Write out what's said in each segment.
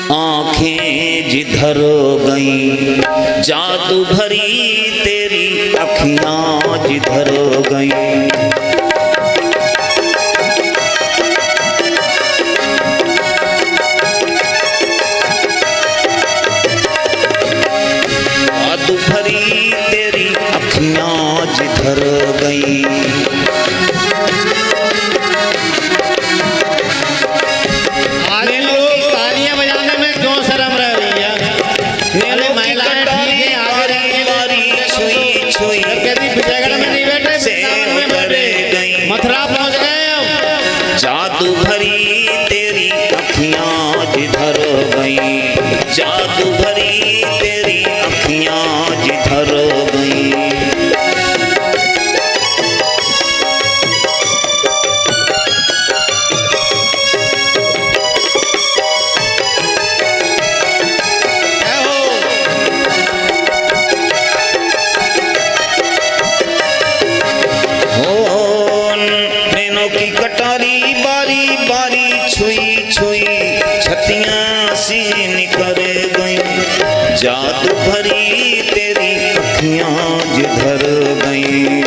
आंखें जिधर गईं, जादू भरी तेरी अखियां जिधर गईं। जादू भरी तेरी अखियां जिधर गईं। मथुरा पहुंच गए। जादू भरी तेरी अखियां जिधर गईं, जादू भरी तेरी अखियां जिधर गईं। की कटारी बारी बारी छुई छुई छतियां सी निकर गईं। जादू भरी तेरी अखियां जिधर गईं।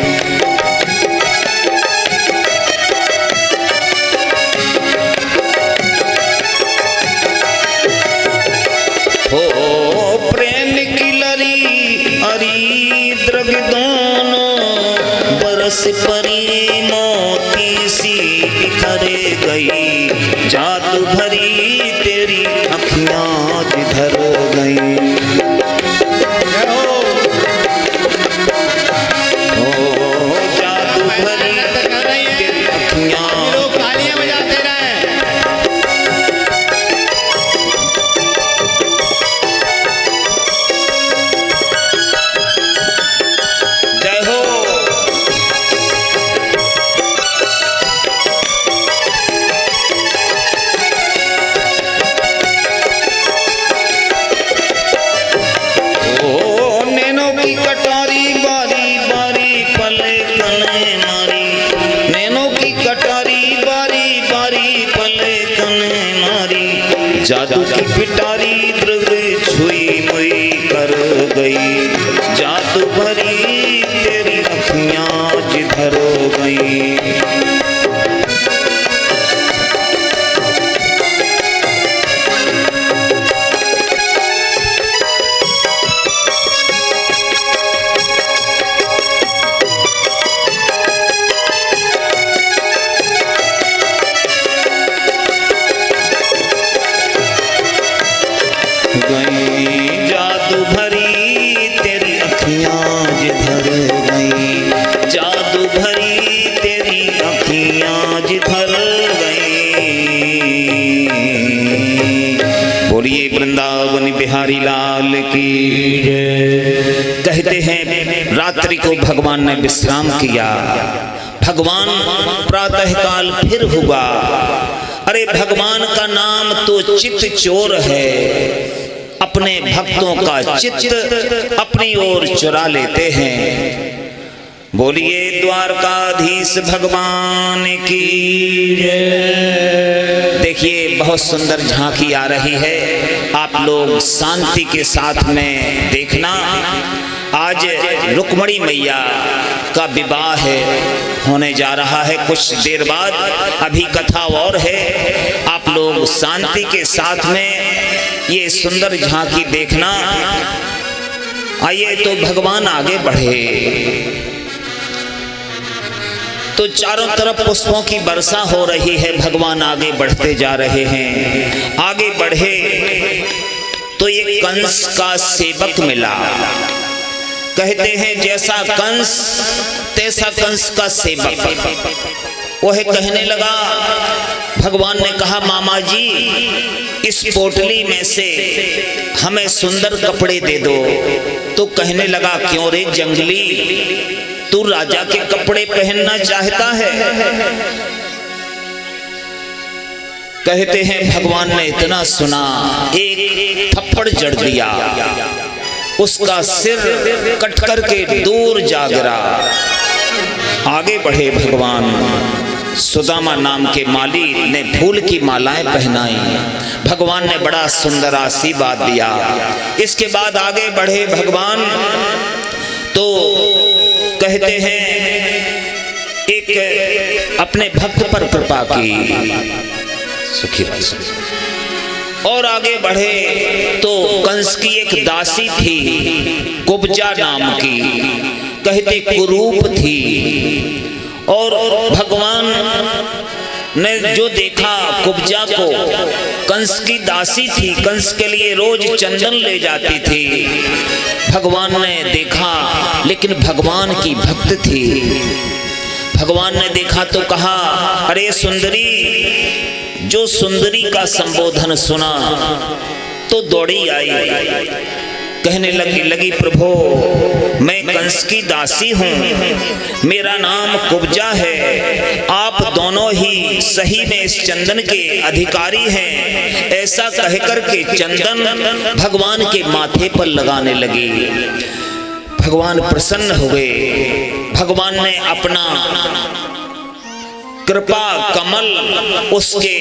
हो प्रेम की लरी अरी द्रग दोनों बरस परी मोती सी बिखर गई। जादू भरी तेरी अखियां जिधर गईं। जादू भरी तेरी अखियां तालियां बजाते रहे। जादू की पिटारी दृग छुई मुई कर गई। जादू भरी तेरी अखियां जिधर गई। जादू भरी तेरी अखियां जिधर गईं। जादू भरी तेरी अखियां जिधर गईं। बोलिए वृंदावन बिहारी लाल की जय। कहते हैं रात्रि को भगवान ने विश्राम किया। भगवान प्रातः काल फिर हुआ। अरे भगवान का नाम तो चित्त चोर है। अपने भक्तों का चित्त अपनी ओर चुरा लेते हैं। बोलिए द्वारकाधीश भगवान की जय। देखिए बहुत सुंदर झांकी आ रही है। आप लोग शांति के साथ में देखना। आज रुक्मणी मैया का विवाह है, होने जा रहा है कुछ देर बाद। अभी कथा और है। आप लोग शांति के साथ में ये सुंदर झांकी देखना। आइए तो भगवान आगे बढ़े तो चारों तरफ पुष्पों की वर्षा हो रही है। भगवान आगे बढ़ते जा रहे हैं। आगे बढ़े तो एक कंस का सेवक मिला। कहते हैं जैसा कंस तैसा कंस का सेवक। वह कहने लगा, भगवान ने कहा मामा जी इस पोटली में से हमें सुंदर कपड़े दे दो। तो कहने लगा क्यों रे जंगली, तू राजा के कपड़े पहनना चाहता है? कहते हैं भगवान ने इतना सुना, एक थप्पड़ जड़ दिया, उसका सिर कट करके दूर जा गिरा। आगे बढ़े भगवान। सुदामा नाम के माली ने फूल की मालाएं पहनाई। भगवान ने बड़ा सुंदर आशीर्वाद दिया। इसके बाद आगे बढ़े भगवान तो कहते हैं एक अपने भक्त पर कृपा की, सुखी रहो। और आगे बढ़े तो कंस की एक दासी थी कुब्जा नाम की, कहते कुरूप थी। और भगवान ने जो देखा कुब्जा को, कंस की दासी थी, कंस के लिए रोज चंदन ले जाती थी। भगवान ने देखा, लेकिन भगवान की भक्त थी। भगवान ने देखा तो कहा, अरे सुंदरी। जो सुंदरी का संबोधन सुना तो दौड़ी आई, कहने लगी प्रभु मैं कंस की दासी हूँ, मेरा नाम कुब्जा है, आप दोनों ही सही में इस चंदन के अधिकारी हैं। ऐसा कहकर के चंदन भगवान के माथे पर लगाने लगी। भगवान प्रसन्न हो गए। भगवान ने अपना कृपा कमल उसके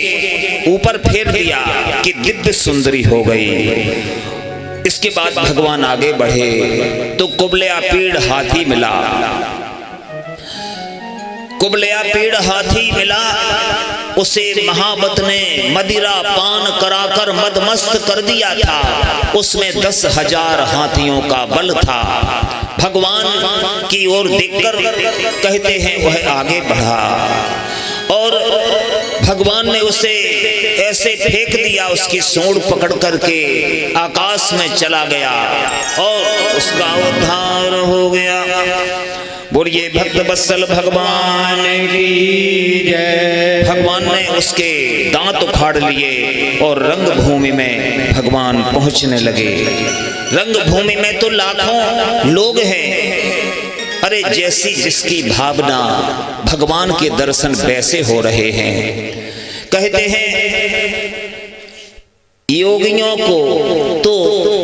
ऊपर फेर दिया कि दिव्य सुंदरी हो गई। इसके बाद भगवान आगे बढ़े तो कुबलयापीड़ हाथी मिला। कुबलयापीड़ हाथी मिला, उसे महावत ने मदिरा पान कराकर मदमस्त कर दिया था। उसमें 10,000 हाथियों का बल था। भगवान की ओर देखकर कहते हैं वह आगे बढ़ा और भगवान ने उसे ऐसे फेंक दिया, उसकी सूंड पकड़ करके आकाश में चला गया और उसका उद्धार हो गया। बोलिए भक्त वत्सल भगवान की जय। भगवान ने उसके दांत उखाड़ लिए और रंग भूमि में भगवान पहुंचने लगे। रंग भूमि में तो लाखों लोग हैं। अरे जैसी जिसकी भावना, भगवान के दर्शन वैसे हो रहे हैं। कहते हैं योगियों को तो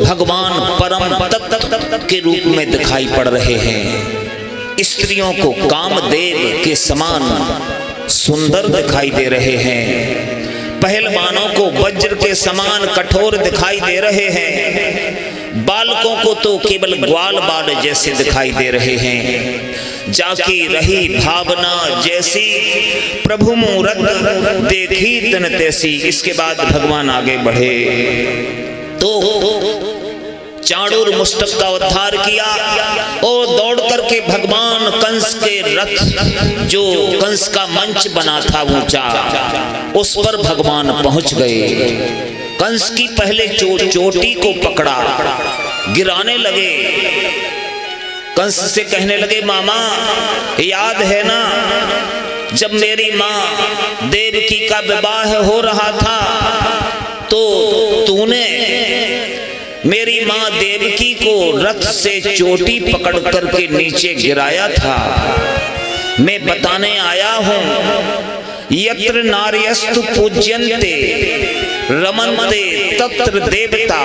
भगवान परम तत्व के रूप में दिखाई पड़ रहे हैं। स्त्रियों को कामदेव के समान सुंदर दिखाई दे रहे हैं। पहलवानों को वज्र के समान कठोर दिखाई दे रहे हैं। बालकों को तो केवल ग्वाल बाल जैसे दिखाई दे रहे हैं। जाकी रही भावना जैसी, प्रभु मूरत देखी तन तैसी। इसके बाद भगवान आगे बढ़े तो चाणूर मुष्टक का उद्धार किया और दौड़ करके भगवान कंस के रथ, जो कंस का मंच बना था ऊंचा, उस पर भगवान पहुंच गए। कंस की पहले चोटी को पकड़ा, गिराने लगे। कंस से कहने लगे, मामा याद है ना जब मेरी माँ देवकी का विवाह हो रहा था तो तूने मेरी माँ देवकी को रथ से चोटी पकड़ करके नीचे गिराया था। मैं बताने आया हूँ, यत्र नार्यस्तु पूज्यन्ते रमन्ते तत्र देवता।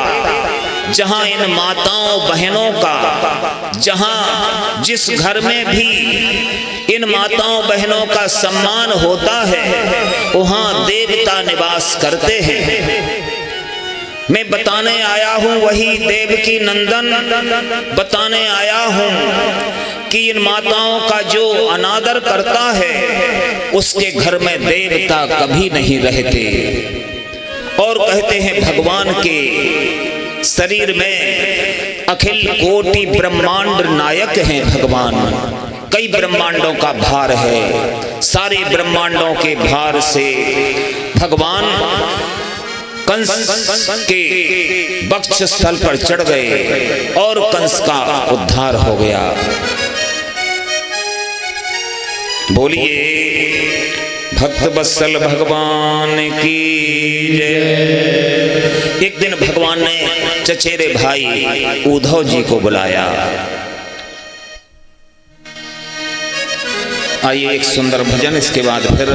जहाँ इन माताओं बहनों का, जहाँ जिस घर में भी इन माताओं बहनों का सम्मान होता है वहाँ देवता निवास करते हैं। मैं बताने आया हूँ वही देवकी नंदन, बताने आया हूँ कि इन माताओं का जो अनादर करता है उसके घर में देवता कभी नहीं रहते। और कहते हैं भगवान के शरीर में अखिल कोटि ब्रह्मांड नायक हैं भगवान। कई ब्रह्मांडों का भार है। सारे ब्रह्मांडों के भार से भगवान कंस के वक्ष स्थल पर चढ़ गए और कंस का उद्धार हो गया। बोलिए भक्त वत्सल भगवान की जय। एक दिन भगवान ने चचेरे भाई उद्धव जी को बुलाया। आइए एक सुंदर भजन, इसके बाद फिर